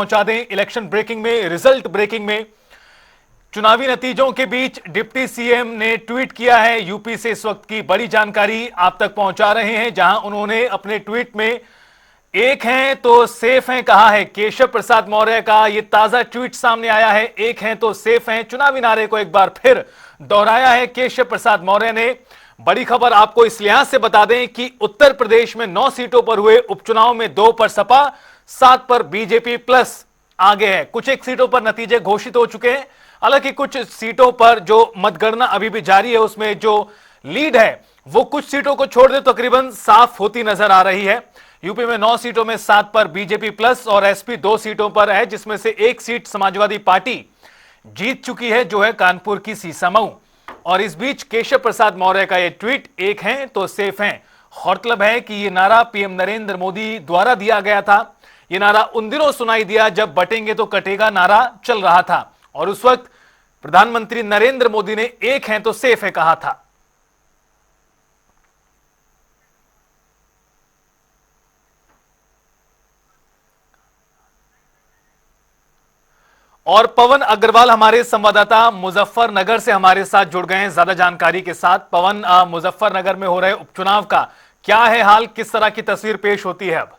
पहुंचा दें election breaking में, रिजल्ट ब्रेकिंग में। चुनावी नतीजों के बीच डिप्टी सीएम ने ट्वीट किया है। यूपी से इस वक्त की बड़ी जानकारी आप तक पहुंचा रहे हैं, जहां उन्होंने अपने ट्वीट में एक हैं तो सेफ हैं कहा है। केशव प्रसाद मौर्य का यह ताजा ट्वीट सामने आया है। एक हैं तो सेफ हैं, चुनावी नारे को एक बार फिर दोहराया है केशव प्रसाद मौर्य ने। बड़ी खबर आपको इस लिहाज से बता दें कि उत्तर प्रदेश में 9 सीटों पर हुए उपचुनाव में 2 पर सपा, 7 पर बीजेपी प्लस आगे है। कुछ एक सीटों पर नतीजे घोषित हो चुके हैं। हालांकि कुछ सीटों पर जो मतगणना अभी भी जारी है, उसमें जो लीड है वो कुछ सीटों को छोड़ दे तकरीबन साफ होती नजर आ रही है। यूपी में 9 सीटों में 7 पर बीजेपी प्लस और एसपी 2 सीटों पर है, जिसमें से एक सीट समाजवादी पार्टी जीत चुकी है, जो है कानपुर की सीसामऊ। और इस बीच केशव प्रसाद मौर्य का यह ट्वीट, एक हैं तो सेफ हैं। गौरतलब है कि यह नारा पीएम नरेंद्र मोदी द्वारा दिया गया था। यह नारा उन दिनों सुनाई दिया जब बटेंगे तो कटेगा नारा चल रहा था, और उस वक्त प्रधानमंत्री नरेंद्र मोदी ने एक हैं तो सेफ है कहा था। और पवन अग्रवाल हमारे संवाददाता मुजफ्फरनगर से हमारे साथ जुड़ गए हैं ज्यादा जानकारी के साथ। पवन, मुजफ्फरनगर में हो रहे उपचुनाव का क्या है हाल, किस तरह की तस्वीर पेश होती है अब?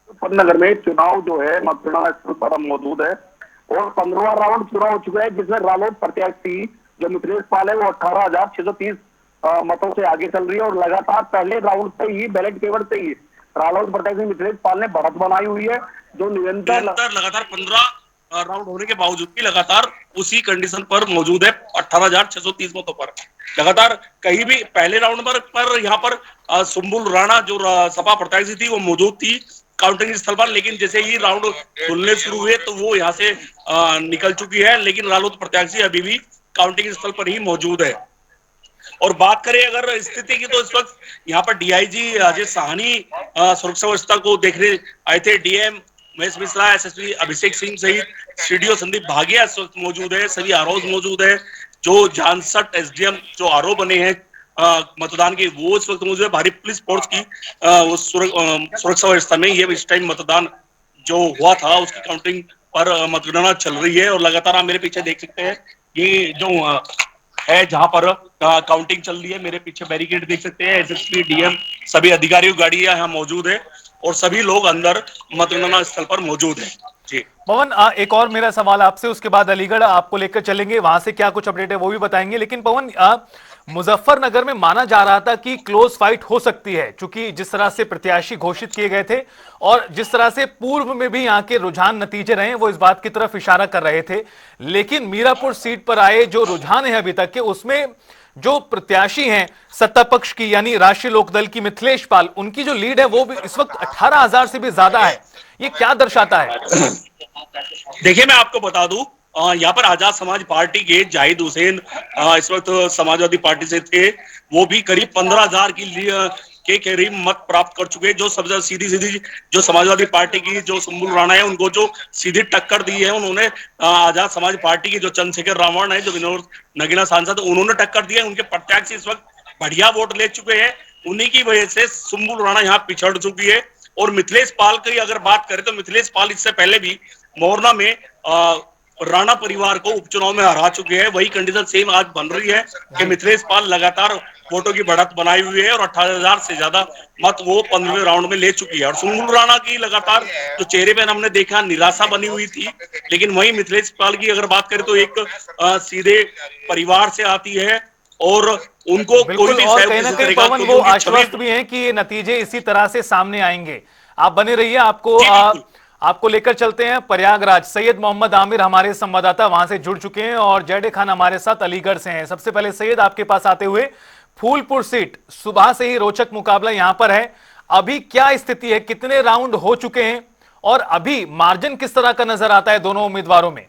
मुजफ्फरनगर में चुनाव जो है मतगणना स्थल पर हम मौजूद है और 15वां राउंड पूरा हो चुका है, जिसमें रालोद प्रत्याशी जो मिथिलेश पाल है वो 18,630 मतों से आगे चल रही है। और लगातार पहले राउंड से ही बैलेट पेपर से ही रालोद प्रत्याशी मिथिलेश पाल ने बढ़त बनाई हुई है, जो निरंतर लगातार 15 राउंड होने के बावजूद भी लगातार उसी कंडीशन पर मौजूद है, 18,630 मतों पर। लगातार कहीं भी पहले राउंड पर यहाँ पर सुम्बुल राणा जो सपा प्रत्याशी थी वो मौजूद थी काउंटिंग स्थल पर, लेकिन जैसे ही राउंड खुलने शुरू हुए तो वो यहाँ से निकल चुकी है। लेकिन रालोद प्रत्याशी अभी भी काउंटिंग स्थल पर ही मौजूद है। और बात करें अगर स्थिति की, तो इस वक्त यहाँ पर डीआईजी अजय साहनी सुरक्षा व्यवस्था को देखने आए थे। डीएम महेश मिश्रा, एसएसपी अभिषेक सिंह सहित सीडीओ संदीप भागिया इस वक्त मौजूद है। सभी आरओ मौजूद है। जो जानसठ एसडीएम जो आरओ बने हैं मतदान के, वो इस वक्त मौजूद है। भारी पुलिस फोर्स की सुरक्षा व्यवस्था में ये इस टाइम मतदान जो हुआ था उसकी काउंटिंग पर मतगणना चल रही है। और लगातार आप मेरे पीछे देख सकते हैं ये जो है जहां पर काउंटिंग चल रही है। मेरे पीछे बैरिकेड देख सकते हैं, एसएसपी डीएम सभी अधिकारियों की गाड़ियां यहाँ मौजूद है और सभी लोग अंदर मतगणना स्थल पर मौजूद है। जी पवन, एक और मेरा सवाल आपसे, उसके बाद अलीगढ़ आपको लेकर चलेंगे, वहां से क्या कुछ अपडेट है वो भी बताएंगे। लेकिन पवन, मुजफ्फरनगर में माना जा रहा था कि क्लोज फाइट हो सकती है, क्योंकि जिस तरह से प्रत्याशी घोषित किए गए थे और जिस तरह से पूर्व में भी यहाँ के रुझान नतीजे रहे, वो इस बात की तरफ इशारा कर रहे थे। लेकिन मीरापुर सीट पर आए जो रुझान है अभी तक के, उसमें जो प्रत्याशी हैं सत्ता पक्ष की, यानी राष्ट्रीय लोकदल की मिथिलेश पाल, उनकी जो लीड है वो भी इस वक्त 18,000 से भी ज्यादा है। ये क्या दर्शाता है? देखिए, मैं आपको बता दूं, यहाँ पर आजाद समाज पार्टी के जाहिद हुसैन इस वक्त समाजवादी पार्टी से थे। वो भी करीब 15,000 के करीब मत प्राप्त कर चुके हैं। जो सबसे ज्यादा सीधी सीधी जो समाजवादी पार्टी की जो सुम्बुल राणा है, उनको जो सीधी टक्कर दी है, उन्होंने आजाद समाज पार्टी की जो चंद्रशेखर रावण है, जो विनोद नगीना सांसद, उन्होंने टक्कर दी है। उनके प्रत्याशी इस वक्त बढ़िया वोट ले चुके हैं। उन्हीं की वजह से सुम्बुल राणा यहाँ पिछड़ चुकी है। और मिथिलेश पाल की अगर बात करें तो मिथिलेश पाल इससे पहले भी मोरना में राणा परिवार को उपचुनाव में हरा चुके हैं। वही कंडीशन सेम आज बन रही है कि मिथिलेश पाल लगातार वोटों की बढ़त बनाई हुई है और 18,000 से ज्यादा मत वो 15वें राउंड में ले चुकी है। और सुम्बुल राणा की लगातार जो चेहरे पर हमने देखा निराशा बनी हुई थी। लेकिन वही मिथिलेश पाल की अगर बात करें तो एक सीधे परिवार से आती है और उनको कोई भी और कहीं ना कहीं पवन वो आश्वस्त भी हैं कि ये नतीजे इसी तरह से सामने आएंगे। आप बने रहिए, आपको लेकर चलते हैं प्रयागराज। सैयद मोहम्मद आमिर हमारे संवाददाता वहां से जुड़ चुके हैं और जैडे खान हमारे साथ अलीगढ़ से हैं। सबसे पहले सैयद, आपके पास आते हुए, फूलपुर सीट सुबह से ही रोचक मुकाबला यहां पर है। अभी क्या स्थिति है, कितने राउंड हो चुके हैं और अभी मार्जिन किस तरह का नजर आता है दोनों उम्मीदवारों में?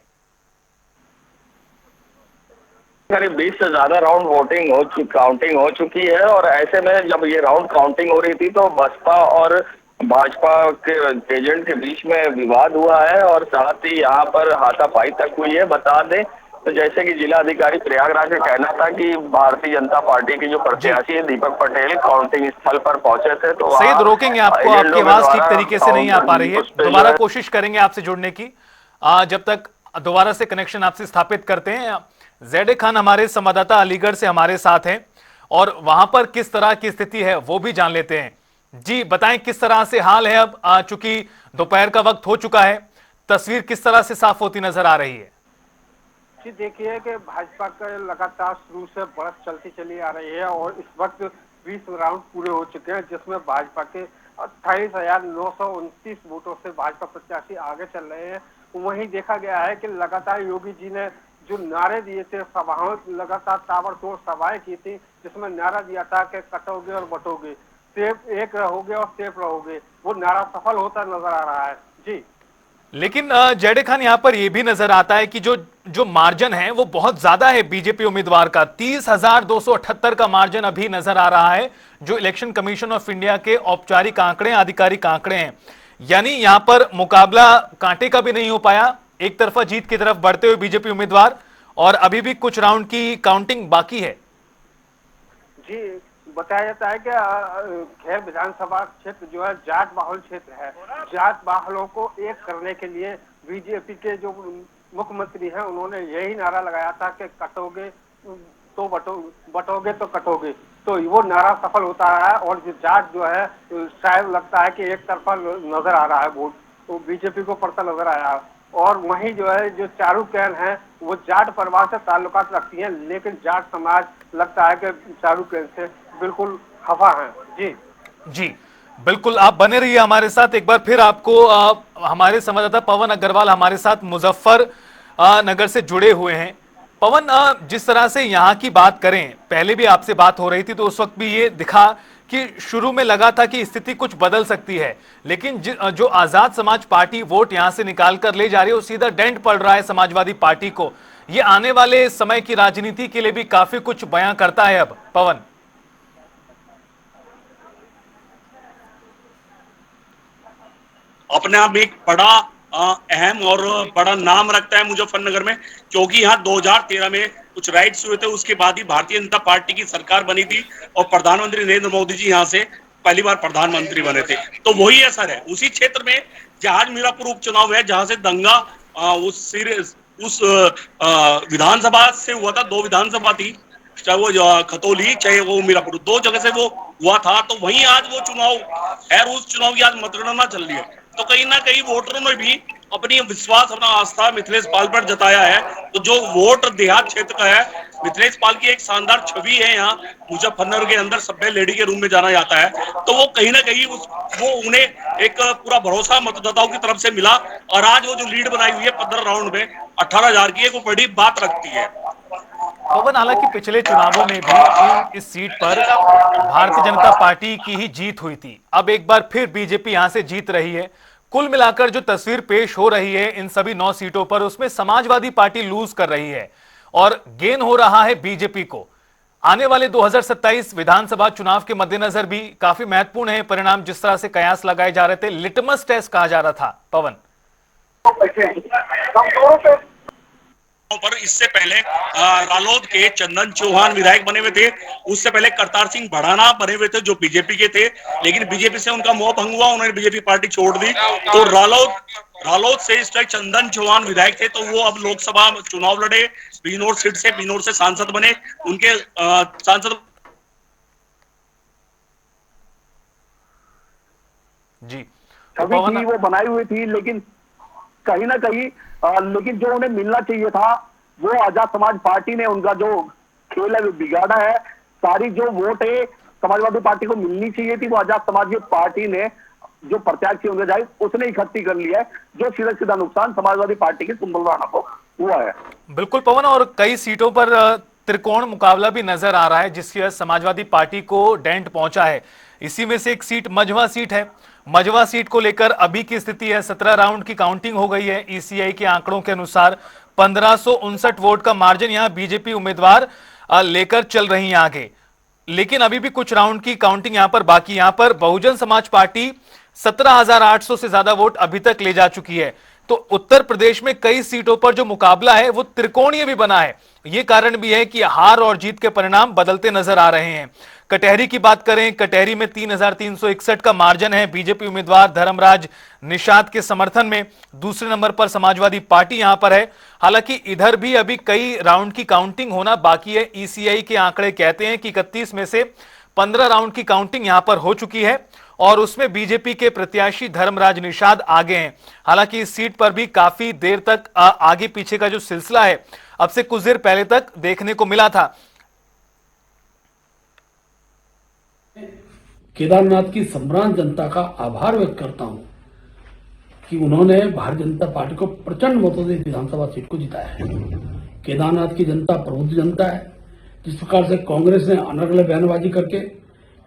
करीब 20 से ज्यादा राउंड काउंटिंग हो चुकी है। और ऐसे में जब ये राउंड काउंटिंग हो रही थी तो बसपा और भाजपा के एजेंट के बीच में विवाद हुआ है और साथ ही यहाँ पर हाथापाई तक हुई है। बता दें तो जैसे कि जिला अधिकारी प्रयागराज का कहना था कि भारतीय जनता पार्टी के जो प्रत्याशी है दीपक पटेल काउंटिंग स्थल पर पहुंचे थे, तो सही वहाँ रोकेंगे आपको, आपकी एजेंटों के आवाज ठीक द्वारा तरीके से नहीं आ पा रही है, उस पे जो दोबारा है कोशिश करेंगे आपसे जुड़ने की। जब तक दोबारा से कनेक्शन आपसे स्थापित करते हैं। ज़ैड खान हमारे संवाददाता अलीगढ़ से हमारे साथ हैं और वहां पर किस तरह की स्थिति है वो भी जान लेते हैं। जी बताएं किस तरह से हाल है अब, चूंकि दोपहर का वक्त हो चुका है, तस्वीर किस तरह से साफ होती नजर आ रही है? जी देखिए कि भाजपा का लगातार शुरू से बढ़त चलती चली आ रही है और इस वक्त 20 राउंड पूरे हो चुके हैं, जिसमें भाजपा के 28,929 वोटों से भाजपा प्रत्याशी आगे चल रहे हैं। वहीं देखा गया है कि लगातार योगी जी ने जो नारे दिए थे, सभाओं लगातार ताबड़तोड़ सभाएं की थी, जिसमें नारा दिया था कि कटोगे और बटोगे, सेफ एक रहोगे और सेफ रहोगे, वो नारा सफल होता नजर आ रहा है। जी लेकिन ज़ैड खान यहां पर यह भी नजर आता है कि जो मार्जिन है वो बहुत ज्यादा है बीजेपी उम्मीदवार का, 30,278 का मार्जिन अभी नजर आ रहा है, जो इलेक्शन कमीशन ऑफ इंडिया के औपचारिक आंकड़े, आधिकारिक आंकड़े हैं। यानी यहां पर मुकाबला कांटे का भी नहीं हो पाया, एक तरफा जीत की तरफ बढ़ते हुए बीजेपी उम्मीदवार, और अभी भी कुछ राउंड की काउंटिंग बाकी है। जी बताया जाता है कि खैर विधानसभा क्षेत्र जो है जाट बाहुल क्षेत्र है। जाट बाहुलों को एक करने के लिए बीजेपी के जो मुख्यमंत्री हैं उन्होंने यही नारा लगाया था कि कटोगे तो बटोगे तो कटोगे, तो वो नारा सफल होता है और जो जाट जो है शायद लगता है कि एक तरफा नजर आ रहा है वोट, तो बीजेपी को पड़ता नजर आया है। और वहीं जो है जो चारू कैन है वो जाट परिवार से ताल्लुकात रखती हैं, लेकिन जाट समाज लगता है कि चारू कैन से बिल्कुल खफा है। जी जी बिल्कुल, आप बने रहिए हमारे साथ। एक बार फिर आपको हमारे संवाददाता पवन अग्रवाल हमारे साथ मुजफ्फर नगर से जुड़े हुए हैं। पवन, जिस तरह से यहाँ की बात करें, पहले भी आपसे बात हो रही थी तो उस वक्त भी ये दिखा कि शुरू में लगा था कि स्थिति कुछ बदल सकती है, लेकिन जो आजाद समाज पार्टी वोट यहां से निकाल कर ले जा रही है वो सीधा डेंट पड़ रहा है समाजवादी पार्टी को। ये आने वाले समय की राजनीति के लिए भी काफी कुछ बयां करता है। अब पवन, अपने आप में एक बड़ा अहम और बड़ा नाम रखता है मुजफ्फरनगर में, क्योंकि यहाँ 2013 में कुछ राइट्स हुए थे, उसके बाद ही भारतीय जनता पार्टी की सरकार बनी थी और प्रधानमंत्री नरेंद्र मोदी जी यहाँ से पहली बार प्रधानमंत्री बने थे। तो वही असर है उसी क्षेत्र में जहाज मीरापुर उपचुनाव है, जहां से दंगा उस विधानसभा से हुआ था। 2 विधानसभा थी, चाहे वो खतौली चाहे वो मीरापुर, 2 जगह से वो हुआ था। तो वहीं आज वो चुनाव है, उस चुनाव की आज मतगणना चल रही है। तो कहीं ना कहीं वोटरों ने भी अपनी विश्वास, अपना आस्था मिथिलेश पाल पर जताया है। तो जो वोट देहात क्षेत्र का है, मिथिलेश पाल की एक शानदार छवि है यहाँ मुजफ्फरनगर के अंदर, सभ्य लेडी के रूप में जाना जाता है। तो वो कहीं ना कहीं वो उन्हें एक पूरा भरोसा मतदाताओं की तरफ से मिला और आज वो जो लीड बनाई हुई है 15 राउंड में 18,000 की, एक वो बड़ी बात रखती है। पवन, हालांकि पिछले चुनावों में भी इस सीट पर भारतीय जनता पार्टी की ही जीत हुई थी, अब एक बार फिर बीजेपी यहां से जीत रही है। कुल मिलाकर जो तस्वीर पेश हो रही है इन सभी 9 सीटों पर, उसमें समाजवादी पार्टी लूज कर रही है और गेन हो रहा है बीजेपी को। आने वाले 2027 विधानसभा चुनाव के मद्देनजर भी काफी महत्वपूर्ण है परिणाम, जिस तरह से कयास लगाए जा रहे थे, लिटमस टेस्ट कहा जा रहा था। पवन, पर इससे पहले रालोद के चंदन चौहान विधायक बने हुए थे, उससे पहले करतार सिंह भड़ाना बने हुए थे जो बीजेपी के थे, लेकिन बीजेपी से उनका मोह भंग हुआ, उन्होंने बीजेपी पार्टी छोड़ दी। तो रालोद से इस टाइम चंदन चौहान विधायक थे, तो वो अब लोकसभा चुनाव लड़े, बिजनौर से सांसद बने। उनके सांसद जी छवि थी वो बनाई हुई थी, लेकिन कहीं ना कहीं लेकिन जो उन्हें मिलना चाहिए था वो आजाद समाज पार्टी ने उनका जो खेल है वो बिगाड़ा है। सारी जो वोट है समाजवादी पार्टी को मिलनी चाहिए थी वो आजाद समाज पार्टी ने जो प्रत्याशी होंगे जाए उसने इकट्ठी कर लिया है, जो सीधा सीधा नुकसान समाजवादी पार्टी के सुंदर राणा को हुआ है। बिल्कुल पवन, और कई सीटों पर त्रिकोण मुकाबला भी नजर आ रहा है जिसकी वजह समाजवादी पार्टी को डेंट पहुंचा है। इसी में से एक सीट मझवा सीट है। मझवा सीट को लेकर अभी की स्थिति है, 17 राउंड की काउंटिंग हो गई है। ईसीआई के आंकड़ों के अनुसार 1559 वोट का मार्जिन यहां बीजेपी उम्मीदवार लेकर चल रही है आगे, लेकिन अभी भी कुछ राउंड की काउंटिंग यहां पर बाकी। यहां पर बहुजन समाज पार्टी 17,800 से ज्यादा वोट अभी तक ले जा चुकी है। तो उत्तर प्रदेश में कई सीटों पर जो मुकाबला है वो त्रिकोणीय भी बना है। ये कारण भी है कि हार और जीत के परिणाम बदलते नजर आ रहे हैं। कटहरी की बात करें, कटहरी में 3,361 का मार्जिन है बीजेपी उम्मीदवार धर्मराज निषाद के समर्थन में। दूसरे नंबर पर समाजवादी पार्टी यहां पर है। हालांकि इधर भी अभी कई राउंड की काउंटिंग होना बाकी है। ईसीआई के आंकड़े कहते हैं कि 31 में से 15 राउंड की काउंटिंग यहां पर हो चुकी है और उसमें बीजेपी के प्रत्याशी धर्मराज निषाद आगे हैं। हालांकि इस सीट पर भी काफी देर तक आगे पीछे का जो सिलसिला है अब से कुछ देर पहले तक देखने को मिला था। केदारनाथ की सम्रांत जनता का आभार व्यक्त करता हूं कि उन्होंने भारतीय जनता पार्टी को प्रचंड मतों से विधानसभा सीट को जिताया है। केदारनाथ की जनता प्रबुद्ध जनता है। जिस प्रकार से कांग्रेस ने अलग अलग बयानबाजी करके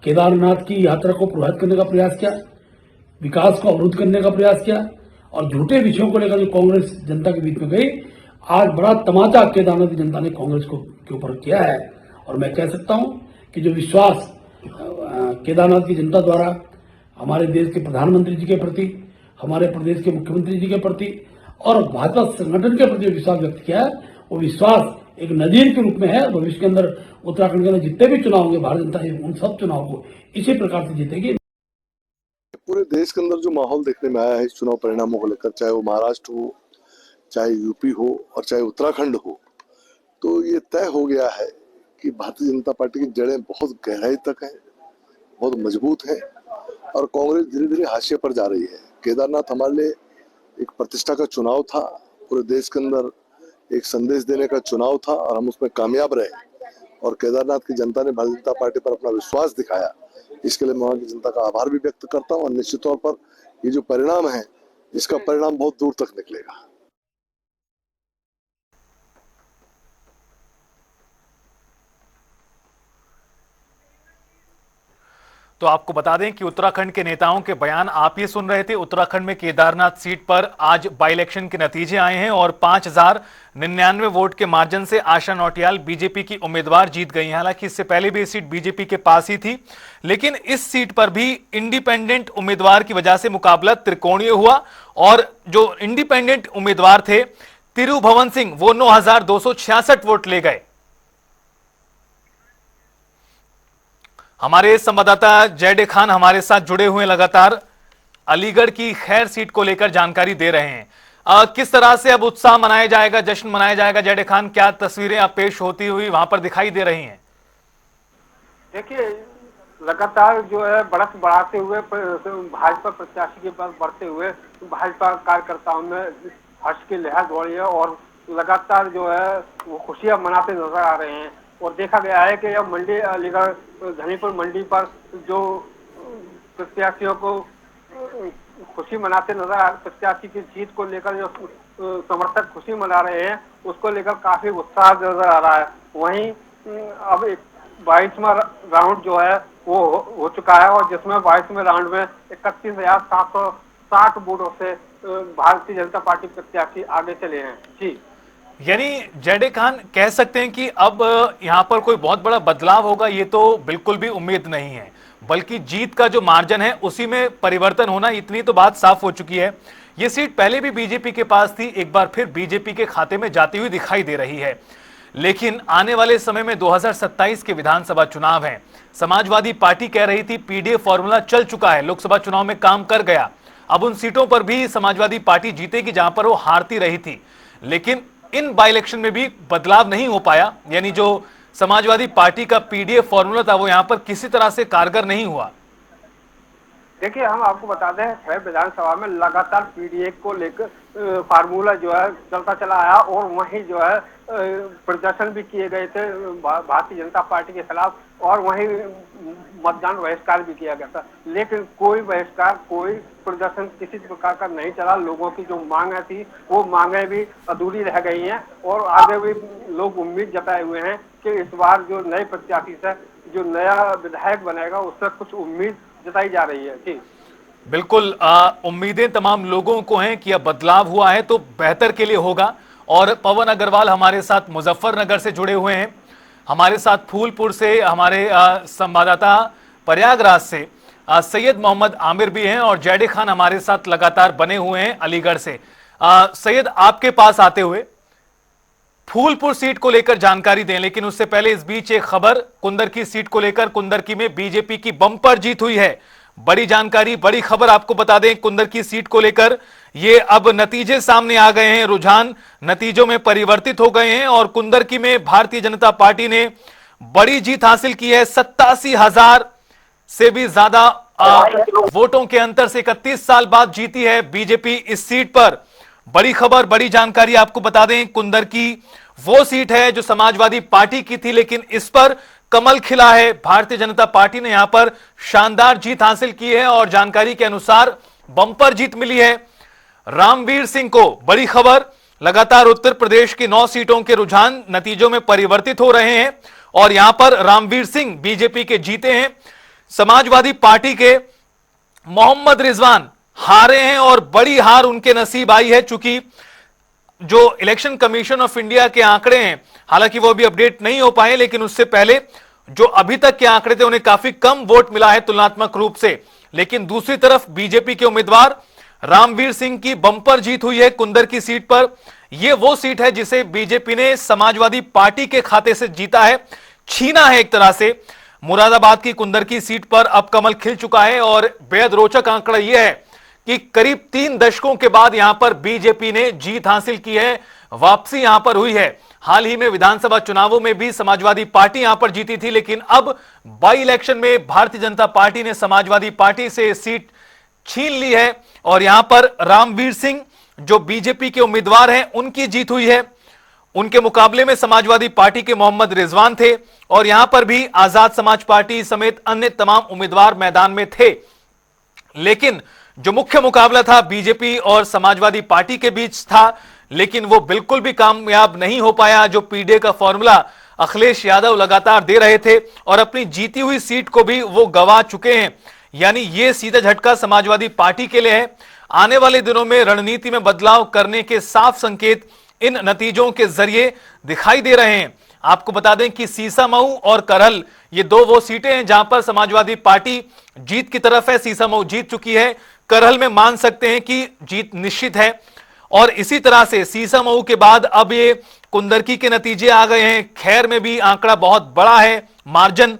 केदारनाथ की यात्रा को प्रभावित करने का प्रयास किया, विकास को अवरुद्ध करने का प्रयास किया और झूठे विषयों को लेकर जो कांग्रेस जनता के बीच में गई, आज बड़ा तमाचा केदारनाथ की जनता ने कांग्रेस को के ऊपर किया है। और मैं कह सकता हूं कि जो विश्वास केदारनाथ की जनता द्वारा हमारे देश के प्रधानमंत्री जी के प्रति, हमारे प्रदेश के मुख्यमंत्री जी के प्रति और भाजपा संगठन के प्रति विश्वास व्यक्त किया है, वो विश्वास एक नजीर के रूप में है। भविष्य के अंदर उत्तराखंड के अंदर जितने भी चुनाव होंगे भारतीय जनता उन सब चुनाव को इसी प्रकार से जीतेगी। पूरे देश के अंदर जो माहौल देखने में आया है इस चुनाव परिणामों को लेकर, चाहे वो महाराष्ट्र हो, चाहे यूपी हो और चाहे उत्तराखंड हो, तो ये तय हो गया है कि भारतीय जनता पार्टी की जड़ें बहुत गहराई तक हैं, बहुत मजबूत हैं और कांग्रेस धीरे धीरे हाशिए पर जा रही है। केदारनाथ हमारे लिए एक प्रतिष्ठा का चुनाव था, पूरे देश के अंदर एक संदेश देने का चुनाव था और हम उसमें कामयाब रहे और केदारनाथ की जनता ने भारतीय जनता पार्टी पर अपना विश्वास दिखाया। इसके लिए मैं वहां की जनता का आभार भी व्यक्त करता हूं और निश्चित तौर पर ये जो परिणाम है इसका परिणाम बहुत दूर तक निकलेगा। तो आपको बता दें कि उत्तराखंड के नेताओं के बयान आप ये सुन रहे थे। उत्तराखंड में केदारनाथ सीट पर आज बाई इलेक्शन के नतीजे आए हैं और 5,099 वोट के मार्जिन से आशा नौटियाल बीजेपी की उम्मीदवार जीत गई हैं। हालांकि इससे पहले भी ये सीट बीजेपी के पास ही थी, लेकिन इस सीट पर भी इंडिपेंडेंट उम्मीदवार की वजह से मुकाबला त्रिकोणीय हुआ और जो इंडिपेंडेंट उम्मीदवार थे तिरुभवन सिंह, वो 9,266 वोट ले गए। हमारे संवाददाता जयडे खान हमारे साथ जुड़े हुए लगातार अलीगढ़ की खैर सीट को लेकर जानकारी दे रहे हैं। किस तरह से अब उत्साह मनाया जाएगा, जश्न मनाया जाएगा? जयडे खान, क्या तस्वीरें अब पेश होती हुई वहां पर दिखाई दे रही हैं? देखिए, लगातार जो है बढ़त बढ़ाते हुए भाजपा प्रत्याशी के पास बढ़ते हुए भाजपा कार्यकर्ताओं में हर्ष की लहर दौड़ी है और लगातार जो है वो खुशियां मनाते नजर आ रहे हैं। और देखा गया है कि यह मंडी अलीगढ़ धनीपुर मंडी पर जो प्रत्याशियों को खुशी मनाते नजर आ, प्रत्याशी की जीत को लेकर जो समर्थक खुशी मना रहे हैं उसको लेकर काफी उत्साह नजर आ रहा है। वहीं अब 22वां राउंड जो है वो हो चुका है और जिसमें 22वें राउंड में 31,760 वोटों से भारतीय जनता पार्टी प्रत्याशी आगे चले हैं। जी, यानी जयडे खान, कह सकते हैं कि अब यहां पर कोई बहुत बड़ा बदलाव होगा ये तो बिल्कुल भी उम्मीद नहीं है, बल्कि जीत का जो मार्जिन है उसी में परिवर्तन होना, इतनी तो बात साफ हो चुकी है। ये सीट पहले भी बीजेपी के पास थी, एक बार फिर बीजेपी के खाते में जाती हुई दिखाई दे रही है। लेकिन आने वाले समय में 2027 के विधानसभा चुनाव हैं। समाजवादी पार्टी कह रही थी पीडीएफ फॉर्मूला चल चुका है, लोकसभा चुनाव में काम कर गया, अब उन सीटों पर भी समाजवादी पार्टी जीतेगी जहां पर वो हारती रही थी। लेकिन इन बाई इलेक्शन में भी बदलाव नहीं हो पाया, यानी जो समाजवादी पार्टी का पीडीएफ फॉर्मूला था वो यहां पर किसी तरह से कारगर नहीं हुआ। देखिए, हम आपको बता दें खैर विधानसभा में लगातार पीडीएफ को लेकर फार्मूला जो है चलता चला आया और वहीं जो है प्रदर्शन भी किए गए थे भारतीय जनता पार्टी के खिलाफ और वहीं मतदान बहिष्कार भी किया गया था। लेकिन कोई बहिष्कार, कोई प्रदर्शन किसी प्रकार का नहीं चला। लोगों की जो मांगे थी वो मांगे भी अधूरी रह गई हैं और आगे भी लोग उम्मीद जताए हुए हैं कि इस बार जो नए प्रत्याशी से जो नया विधायक बनेगा उससे कुछ उम्मीद जताई जा रही है। जी बिल्कुल, उम्मीदें तमाम लोगों को हैं कि अब बदलाव हुआ है तो बेहतर के लिए होगा। और पवन अग्रवाल हमारे साथ मुजफ्फरनगर से जुड़े हुए हैं, हमारे साथ फूलपुर से हमारे संवाददाता प्रयागराज से सैयद मोहम्मद आमिर भी हैं और जयडे खान हमारे साथ लगातार बने हुए हैं अलीगढ़ से। सैयद, आपके पास आते हुए फूलपुर सीट को लेकर जानकारी दें, लेकिन उससे पहले इस बीच एक खबर कुंदरकी सीट को लेकर। कुंदरकी में बीजेपी की बम्पर जीत हुई है। बड़ी जानकारी, बड़ी खबर आपको बता दें कुंदरकी सीट को लेकर। ये अब नतीजे सामने आ गए हैं, रुझान नतीजों में परिवर्तित हो गए हैं और कुंदरकी में भारतीय जनता पार्टी ने बड़ी जीत हासिल की है। 87,000 से भी ज्यादा वोटों के अंतर से 31 साल बाद जीती है बीजेपी इस सीट पर। बड़ी खबर, बड़ी जानकारी आपको बता दें, कुंदरकी वो सीट है जो समाजवादी पार्टी की थी, लेकिन इस पर कमल खिला है। भारतीय जनता पार्टी ने यहां पर शानदार जीत हासिल की है और जानकारी के अनुसार बम्पर जीत मिली है रामवीर सिंह को। बड़ी खबर, लगातार उत्तर प्रदेश की 9 सीटों के रुझान नतीजों में परिवर्तित हो रहे हैं और यहां पर रामवीर सिंह बीजेपी के जीते हैं। समाजवादी पार्टी के मोहम्मद रिजवान हारे हैं और बड़ी हार उनके नसीब आई है, चूंकि जो इलेक्शन कमीशन ऑफ इंडिया के आंकड़े हैं, हालांकि वो अभी अपडेट नहीं हो पाए, लेकिन उससे पहले जो अभी तक के आंकड़े थे उन्हें काफी कम वोट मिला है तुलनात्मक रूप से। लेकिन दूसरी तरफ बीजेपी के उम्मीदवार रामवीर सिंह की बम्पर जीत हुई है कुंदरकी सीट पर। यह वो सीट है जिसे बीजेपी ने समाजवादी पार्टी के खाते से जीता है, छीना है एक तरह से। मुरादाबाद की कुंदरकी सीट पर अब कमल खिल चुका है और बेहद रोचक आंकड़ा यह है कि करीब 3 दशकों के बाद यहां पर बीजेपी ने जीत हासिल की है, वापसी यहां पर हुई है। हाल ही में विधानसभा चुनावों में भी समाजवादी पार्टी यहां पर जीती थी, लेकिन अब बाई इलेक्शन में भारतीय जनता पार्टी ने समाजवादी पार्टी से सीट छीन ली है और यहां पर रामवीर सिंह जो बीजेपी के उम्मीदवार हैं उनकी जीत हुई है। उनके मुकाबले में समाजवादी पार्टी के मोहम्मद रिजवान थे और यहां पर भी आजाद समाज पार्टी समेत अन्य तमाम उम्मीदवार मैदान में थे। लेकिन जो मुख्य मुकाबला था बीजेपी और समाजवादी पार्टी के बीच था, लेकिन वो बिल्कुल भी कामयाब नहीं हो पाया। जो पीडीए का फॉर्मूला अखिलेश यादव लगातार दे रहे थे और अपनी जीती हुई सीट को भी वो गंवा चुके हैं। यानी ये सीधा झटका समाजवादी पार्टी के लिए है। आने वाले दिनों में रणनीति में बदलाव करने के साफ संकेत इन नतीजों के जरिए दिखाई दे रहे हैं। आपको बता दें कि सीसामऊ और करहल ये दो वो सीटें हैं जहां पर समाजवादी पार्टी जीत की तरफ है। सीसामऊ जीत चुकी है, करहल में मान सकते हैं कि जीत निश्चित है। और इसी तरह से सीसामऊ के बाद अब ये कुंदरकी के नतीजे आ गए हैं। खैर में भी आंकड़ा बहुत बड़ा है, मार्जिन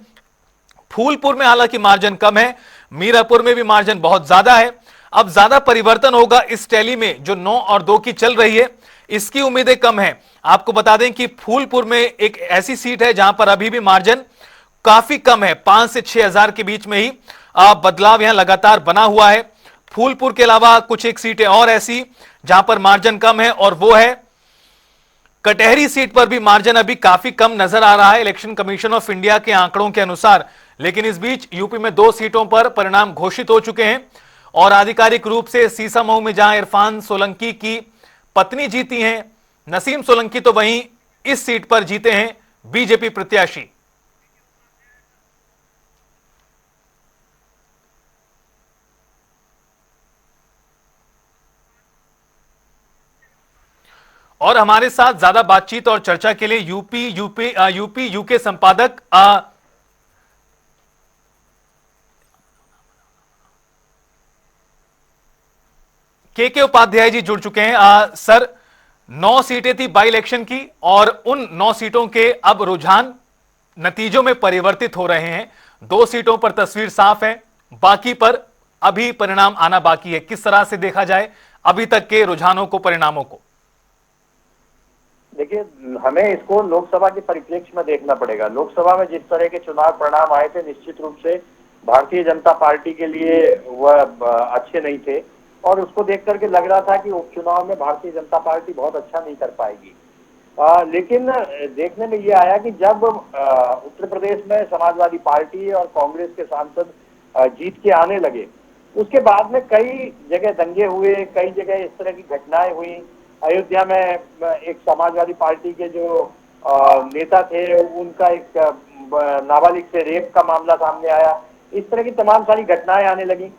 फूलपुर में हालांकि मार्जिन कम है, मीरापुर में भी मार्जिन बहुत ज्यादा है। अब ज्यादा परिवर्तन होगा इस टैली में जो 9 और 2 की चल रही है, इसकी उम्मीदें कम है। आपको बता दें कि फूलपुर में एक ऐसी सीट है जहां पर अभी भी मार्जिन काफी कम है, 5 से 6 हजार के बीच में ही बदलाव यहां लगातार बना हुआ है। फूलपुर के अलावा कुछ एक सीटें और ऐसी जहां पर मार्जिन कम है और वो है कटहरी सीट पर भी मार्जिन अभी काफी कम नजर आ रहा है इलेक्शन कमीशन ऑफ इंडिया के आंकड़ों के अनुसार। लेकिन इस बीच यूपी में 2 सीटों पर परिणाम घोषित हो चुके हैं और आधिकारिक रूप से सीसामऊ में जहां इरफान सोलंकी की पत्नी जीती हैं, नसीम सोलंकी तो वहीं इस सीट पर जीते हैं बीजेपी प्रत्याशी। और हमारे साथ ज्यादा बातचीत और चर्चा के लिए यूपी यूके संपादक के उपाध्याय जी जुड़ चुके हैं। सर, 9 सीटें थी बाई इलेक्शन की और उन 9 सीटों के अब रुझान नतीजों में परिवर्तित हो रहे हैं। 2 सीटों पर तस्वीर साफ है, बाकी पर अभी परिणाम आना बाकी है। किस तरह से देखा जाए अभी तक के रुझानों को, परिणामों को? देखिए, हमें इसको लोकसभा के परिप्रेक्ष्य में देखना पड़ेगा। लोकसभा में जिस तरह के चुनाव परिणाम आए थे, निश्चित रूप से भारतीय जनता पार्टी के लिए वह अच्छे नहीं थे और उसको देख करके लग रहा था कि उपचुनाव में भारतीय जनता पार्टी बहुत अच्छा नहीं कर पाएगी। लेकिन देखने में ये आया कि जब उत्तर प्रदेश में समाजवादी पार्टी और कांग्रेस के सांसद जीत के आने लगे, उसके बाद में कई जगह दंगे हुए, कई जगह इस तरह की घटनाएं हुई। अयोध्या में एक समाजवादी पार्टी के जो नेता थे, उनका एक नाबालिग से रेप का मामला सामने आया। इस तरह की तमाम सारी घटनाएं आने लगी।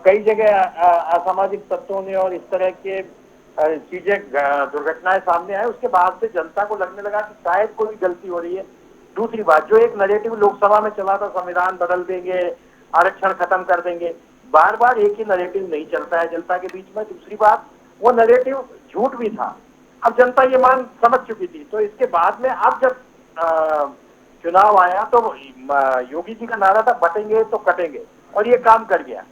कई जगह असामाजिक तत्वों ने और इस तरह के चीजें, दुर्घटनाएं सामने आए। उसके बाद से जनता को लगने लगा कि शायद कोई गलती हो रही है। दूसरी बात, जो एक नैरेटिव लोकसभा में चला था, संविधान बदल देंगे, आरक्षण खत्म कर देंगे, बार बार एक ही नैरेटिव नहीं चलता है जनता के बीच में। दूसरी बात, वो नैरेटिव झूठ भी था। अब जनता ये मान समझ चुकी थी। तो इसके बाद में अब जब चुनाव आया तो योगी जी का नारा था बटेंगे तो कटेंगे, और ये काम कर गया।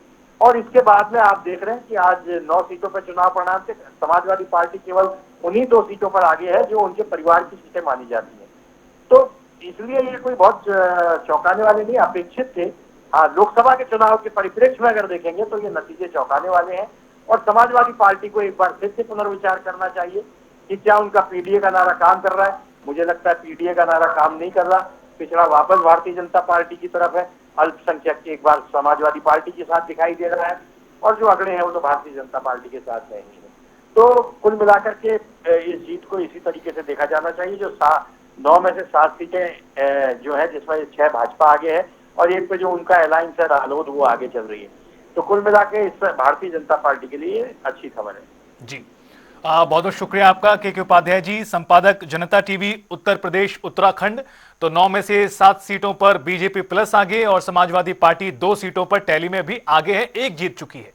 और इसके बाद में आप देख रहे हैं कि आज 9 सीटों पर चुनाव परिणाम से समाजवादी पार्टी केवल उन्हीं 2 सीटों पर आगे है जो उनके परिवार की सीटें मानी जाती हैं। तो इसलिए ये कोई बहुत चौंकाने वाले नहीं, अपेक्षित थे। हाँ, लोकसभा के चुनाव के परिप्रेक्ष्य में अगर देखेंगे तो ये नतीजे चौंकाने वाले हैं, और समाजवादी पार्टी को एक बार फिर से पुनर्विचार करना चाहिए कि क्या उनका पीडीए का नारा काम कर रहा है। मुझे लगता है पीडीए का नारा काम नहीं कर रहा, पिछड़ा वापस भारतीय जनता पार्टी की तरफ है, अल्पसंख्यक एक बार समाजवादी पार्टी के साथ दिखाई दे रहा है, और जो अगले हैं वो तो भारतीय जनता पार्टी के साथ नहीं है। तो कुल मिलाकर के इस जीत को इसी तरीके से देखा जाना चाहिए, जो 9 में से 7 सीटें जो है जिसमें 6 भाजपा आगे है, और एक पे जो उनका अलायंस है रालोद वो आगे चल रही है। तो कुल मिला के इस भारतीय जनता पार्टी के लिए अच्छी खबर है। जी, बहुत बहुत शुक्रिया आपका के उपाध्याय जी, संपादक जनता टीवी उत्तर प्रदेश उत्तराखंड। तो 9 में से 7 सीटों पर बीजेपी प्लस आगे, और समाजवादी पार्टी 2 सीटों पर टैली में भी आगे है, 1 जीत चुकी है।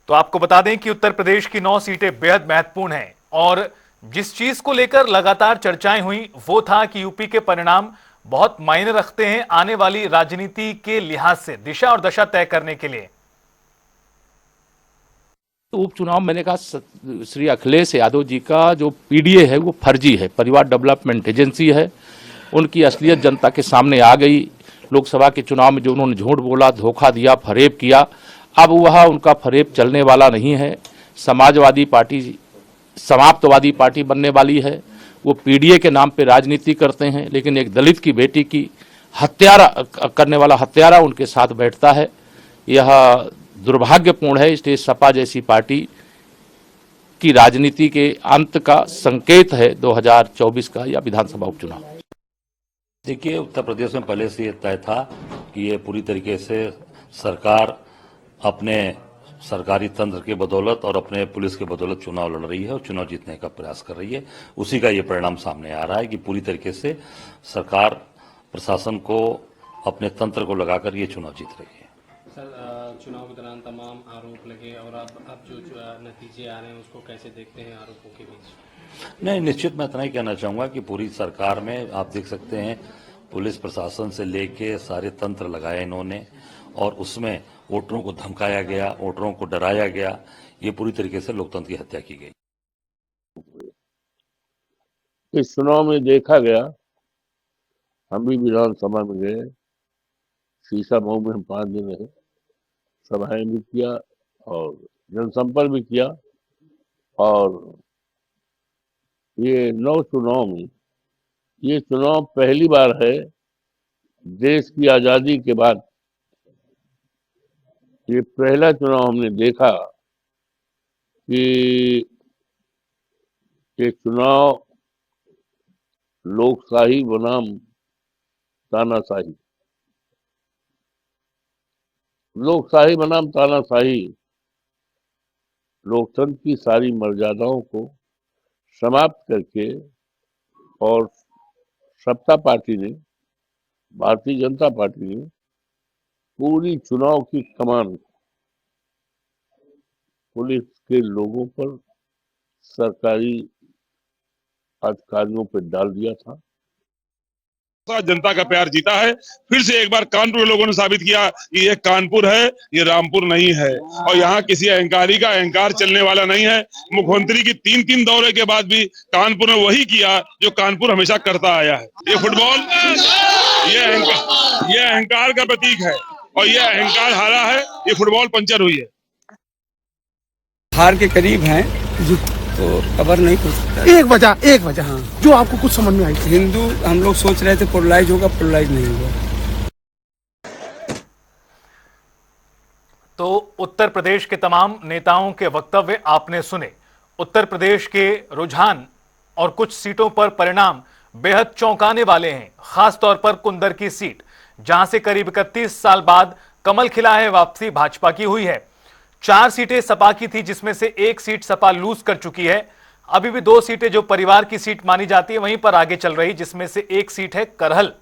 तो आपको बता दें कि उत्तर प्रदेश की 9 सीटें बेहद महत्वपूर्ण हैं, और जिस चीज को लेकर लगातार चर्चाएं हुई वो था कि यूपी के परिणाम बहुत मायने रखते हैं आने वाली राजनीति के लिहाज से, दिशा और दशा तय करने के लिए। तो उपचुनाव मैंने कहा श्री अखिलेश यादव जी का जो पीडीए है वो फर्जी है, परिवार डेवलपमेंट एजेंसी है। उनकी असलियत जनता के सामने आ गई। लोकसभा के चुनाव में जो उन्होंने झूठ बोला, धोखा दिया, फरेब किया, अब वह उनका फरेब चलने वाला नहीं है। समाजवादी पार्टी समाप्तवादी पार्टी बनने वाली है। वो पीडीए के नाम पे राजनीति करते हैं, लेकिन एक दलित की बेटी की हत्यारा करने वाला हत्यारा उनके साथ बैठता है। यह दुर्भाग्यपूर्ण है। इसलिए सपा जैसी पार्टी की राजनीति के अंत का संकेत है 2024 का या विधानसभा उपचुनाव। देखिए, उत्तर प्रदेश में पहले से ये तय था कि ये पूरी तरीके से सरकार अपने सरकारी तंत्र के बदौलत और अपने पुलिस के बदौलत चुनाव लड़ रही है और चुनाव जीतने का प्रयास कर रही है। उसी का ये परिणाम सामने आ रहा है कि पूरी तरीके से सरकार प्रशासन को अपने तंत्र को लगाकर ये चुनाव जीत रही है। सर, चुनाव के दौरान तमाम आरोप लगे, और अब जो नतीजे आ रहे हैं उसको कैसे देखते हैं आरोपों के बीच? नहीं, निश्चित मैं इतना ही कहना चाहूँगा कि पूरी सरकार में आप देख सकते हैं पुलिस प्रशासन से लेके सारे तंत्र लगाए इन्होंने, और उसमें वोटरों को धमकाया गया, वोटरों को डराया गया। ये पूरी तरीके से लोकतंत्र की हत्या की गई। इस चुनाव में देखा गया, हम भी विधानसभा में गए, शीशा मऊ में हम 5 दिन रहे, सभाएं भी किया और जनसंपर्क भी किया। और ये 9 चुनाव में ये चुनाव पहली बार है देश की आजादी के बाद, ये पहला चुनाव हमने देखा कि ये चुनाव लोकशाही बनाम तानाशाही, लोकशाही बनाम तानाशाही, लोकतंत्र की सारी मर्यादाओं को समाप्त करके, और सत्ता पार्टी ने, भारतीय जनता पार्टी ने पूरी चुनाव की कमान पुलिस के लोगों पर, सरकारी अधिकारियों पर डाल दिया था। जनता का प्यार जीता है। फिर से एक बार कानपुर लोगों ने साबित किया कि ये कानपुर है, ये रामपुर नहीं है, और यहाँ किसी अहंकारी का अहंकार चलने वाला नहीं है। मुख्यमंत्री की 3 दौरे के बाद भी कानपुर ने वही किया जो कानपुर हमेशा करता आया है। ये फुटबॉल, ये अहंकार का प्रतीक है, और ये अहंकार हारा है। ये फुटबॉल पंचर हुई है। हार के करीब हैं तो खबर नहीं हो सकता। एक वजह हाँ, जो आपको कुछ समझ में आई थी। हिंदू हम लोग सोच रहे थे पोलराइज होगा, पोलराइज नहीं हुआ। तो उत्तर प्रदेश के तमाम नेताओं के वक्तव्य आपने सुने। उत्तर प्रदेश के रुझान और कुछ सीटों पर परिणाम बेहद चौंकाने वाले हैं, खासतौर पर कुंदर की सीट, जहां से करीब 31 साल बाद कमल खिला है, वापसी भाजपा की हुई है। 4 सीटें सपा की थी, जिसमें से 1 सीट सपा लूज कर चुकी है। अभी भी 2 सीटें जो परिवार की सीट मानी जाती है वहीं पर आगे चल रही, जिसमें से 1 सीट है करहल।